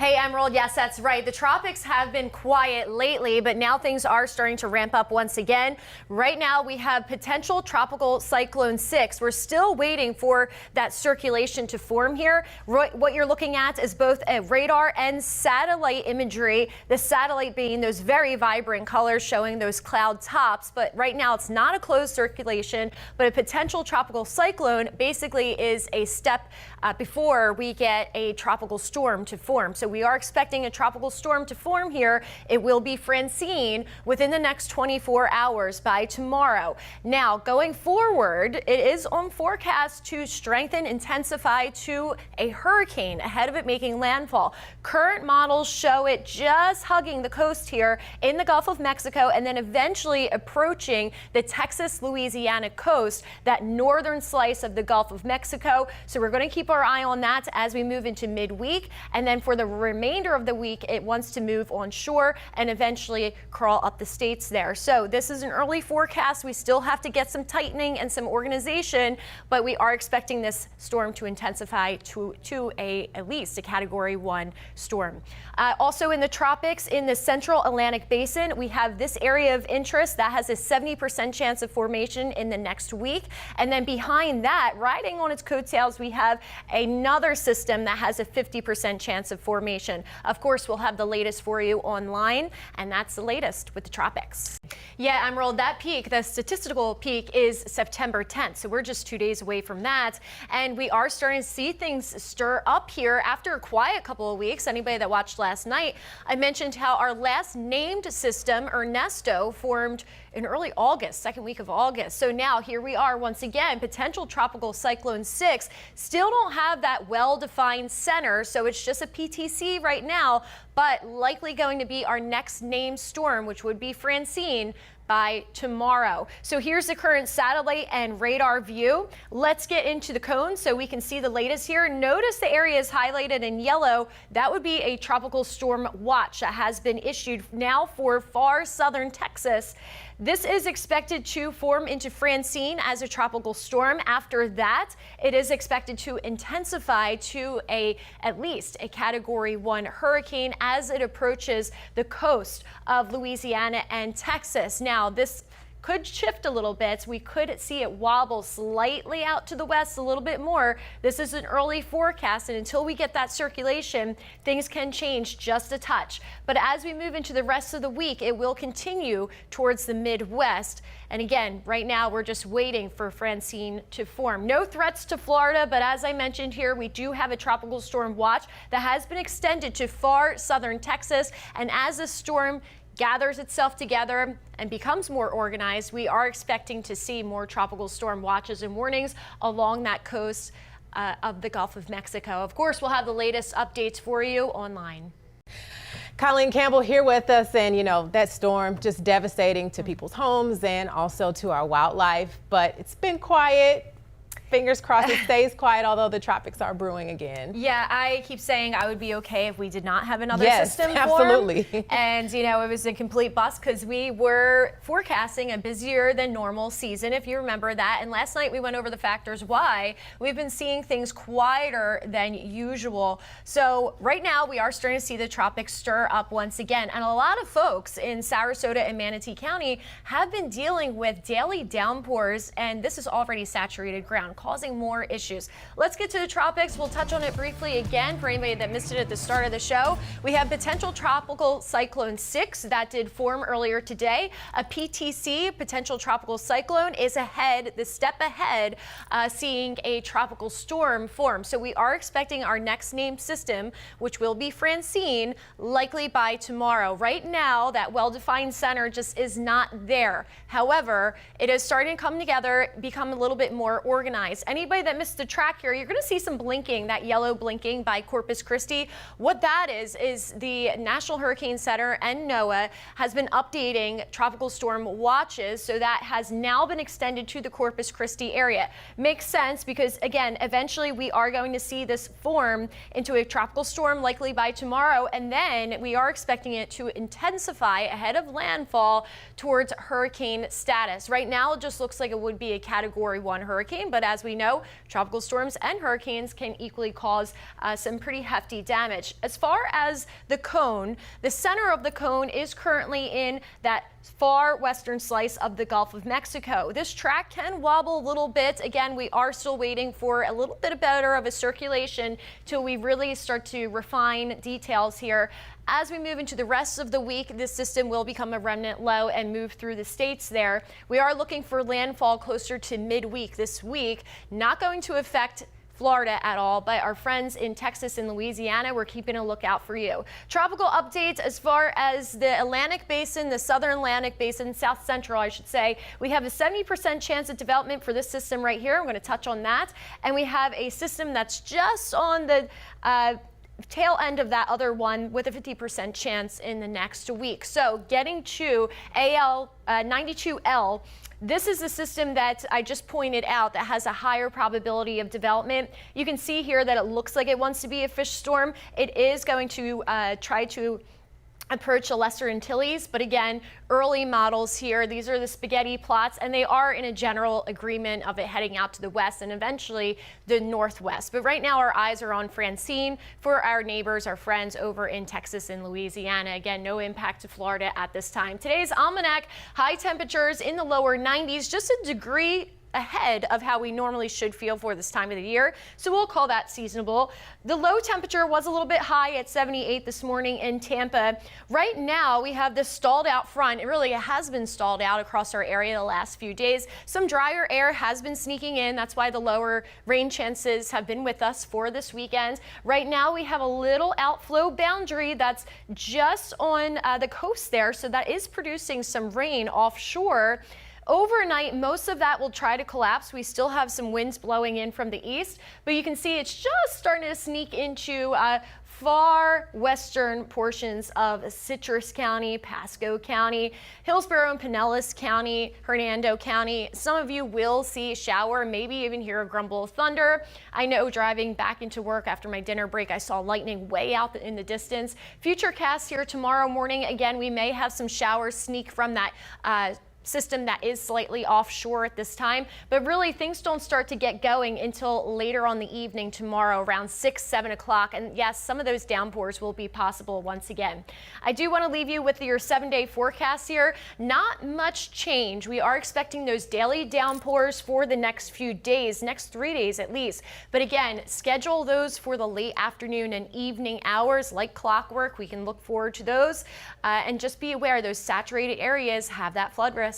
Hey, Emerald, yes, that's right. The tropics have been quiet lately, but now things are starting to ramp up once again. Right now, we have potential tropical cyclone 6. We're still waiting for that circulation to form here. What you're looking at is both a radar and satellite imagery, the satellite being those very vibrant colors showing those cloud tops. But right now, it's not a closed circulation, but a potential tropical cyclone basically is a step before we get a tropical storm to form. So we are expecting a tropical storm to form here. It will be Francine within the next 24 hours by tomorrow. Now, going forward, it is on forecast to strengthen, intensify to a hurricane ahead of it making landfall. Current models show it just hugging the coast here in the Gulf of Mexico and then eventually approaching the Texas-Louisiana coast, that northern slice of the Gulf of Mexico. So we're going to keep our eye on that as we move into midweek. And then for the remainder of the week, it wants to move onshore and eventually crawl up the states there. So this is an early forecast. We still have to get some tightening and some organization, but we are expecting this storm to intensify to at least a Category 1 storm. Also in the tropics, in the central Atlantic basin, we have this area of interest that has a 70% chance of formation in the next week. And then behind that, riding on its coattails, we have another system that has a 50% chance of formation. Of course, we'll have the latest for you online, and that's the latest with the tropics. Yeah, Emerald, that peak, the statistical peak, is September 10th, so we're just 2 days away from that, and we are starting to see things stir up here after a quiet couple of weeks. Anybody that watched last night, I mentioned how our last named system, Ernesto, formed in early August, second week of August. So now here we are once again, potential tropical cyclone 6. Still don't have that well-defined center, so it's just a PTC right now, but likely going to be our next named storm, which would be Francine, by tomorrow. So here's the current satellite and radar view. Let's get into the cone so we can see the latest here. Notice the areas highlighted in yellow. That would be a tropical storm watch that has been issued now for far southern Texas. This is expected to form into Francine as a tropical storm. After that, it is expected to intensify to at least a Category 1 hurricane as it approaches the coast of Louisiana and Texas. Now, this could shift a little bit. We could see it wobble slightly out to the west a little bit more. This is an early forecast, and until we get that circulation, things can change just a touch. But as we move into the rest of the week, it will continue towards the Midwest. And again, right now, we're just waiting for Francine to form. No threats to Florida, but as I mentioned here, we do have a tropical storm watch that has been extended to far southern Texas. And as the storm gathers itself together and becomes more organized, we are expecting to see more tropical storm watches and warnings along that coast of the Gulf of Mexico. Of course, we'll have the latest updates for you online. Colleen, Campbell here with us, and you know, that storm just devastating to people's homes and also to our wildlife, but it's been quiet. Fingers crossed it stays quiet, although the tropics are brewing again. Yeah, I keep saying I would be okay if we did not have another system absolutely. form. And, you know, it was a complete bust because we were forecasting a busier than normal season, if you remember that. And last night we went over the factors why we've been seeing things quieter than usual. So right now we are starting to see the tropics stir up once again. And a lot of folks in Sarasota and Manatee County have been dealing with daily downpours, and this is already saturated ground, causing more issues. Let's get to the tropics. We'll touch on it briefly again for anybody that missed it at the start of the show. We have potential tropical cyclone 6 that did form earlier today. A PTC, potential tropical cyclone, is ahead, the step ahead, seeing a tropical storm form. So we are expecting our next named system, which will be Francine, likely by tomorrow. Right now, that well-defined center just is not there. However, it is starting to come together, become a little bit more organized. Anybody that missed the track here, you're going to see some blinking, that yellow blinking by Corpus Christi. What that is the National Hurricane Center and NOAA has been updating tropical storm watches, so that has now been extended to the Corpus Christi area. Makes sense because, again, eventually we are going to see this form into a tropical storm likely by tomorrow, and then we are expecting it to intensify ahead of landfall towards hurricane status. Right now, it just looks like it would be a Category 1 hurricane, but as as we know, tropical storms and hurricanes can equally cause some pretty hefty damage. As far as the cone, the center of the cone is currently in that far western slice of the Gulf of Mexico. This track can wobble a little bit. Again, we are still waiting for a little bit better of a circulation till we really start to refine details here. As we move into the rest of the week, this system will become a remnant low and move through the states there. We are looking for landfall closer to midweek this week. Not going to affect Florida at all, but our friends in Texas and Louisiana, we're keeping a lookout for you. Tropical updates as far as the Atlantic Basin, the Southern Atlantic Basin, South Central, I should say. We have a 70% chance of development for this system right here. I'm going to touch on that. And we have a system that's just on the tail end of that other one with a 50% chance in the next week. So getting to AL 92L. This is the system that I just pointed out that has a higher probability of development. You can see here that it looks like it wants to be a fish storm. It is going to try to approach the Lesser Antilles, but again, early models here. These are the spaghetti plots, and they are in a general agreement of it heading out to the west and eventually the northwest. But right now, our eyes are on Francine for our neighbors, our friends over in Texas and Louisiana. Again, no impact to Florida at this time. Today's almanac, high temperatures in the lower 90s, just a degree ahead of how we normally should feel for this time of the year. So we'll call that seasonable. The low temperature was a little bit high at 78 this morning in Tampa. Right now we have this stalled out front. It really has been stalled out across our area the last few days. Some drier air has been sneaking in. That's why the lower rain chances have been with us for this weekend. Right now we have a little outflow boundary that's just on the coast there. So that is producing some rain offshore. Overnight, most of that will try to collapse. We still have some winds blowing in from the east, but you can see it's just starting to sneak into far western portions of Citrus County, Pasco County, Hillsborough and Pinellas County, Hernando County. Some of you will see a shower, maybe even hear a grumble of thunder. I know driving back into work after my dinner break, I saw lightning way out in the distance. Futurecast here tomorrow morning. Again, we may have some showers sneak from that system that is slightly offshore at this time, but really things don't start to get going until later on the evening tomorrow around 6-7 o'clock. And yes, some of those downpours will be possible once again. I do want to leave you with your 7-day forecast here. Not much change. We are expecting those daily downpours for the next few days, next 3 days at least. But again, schedule those for the late afternoon and evening hours like clockwork. We can look forward to those and just be aware those saturated areas have that flood risk.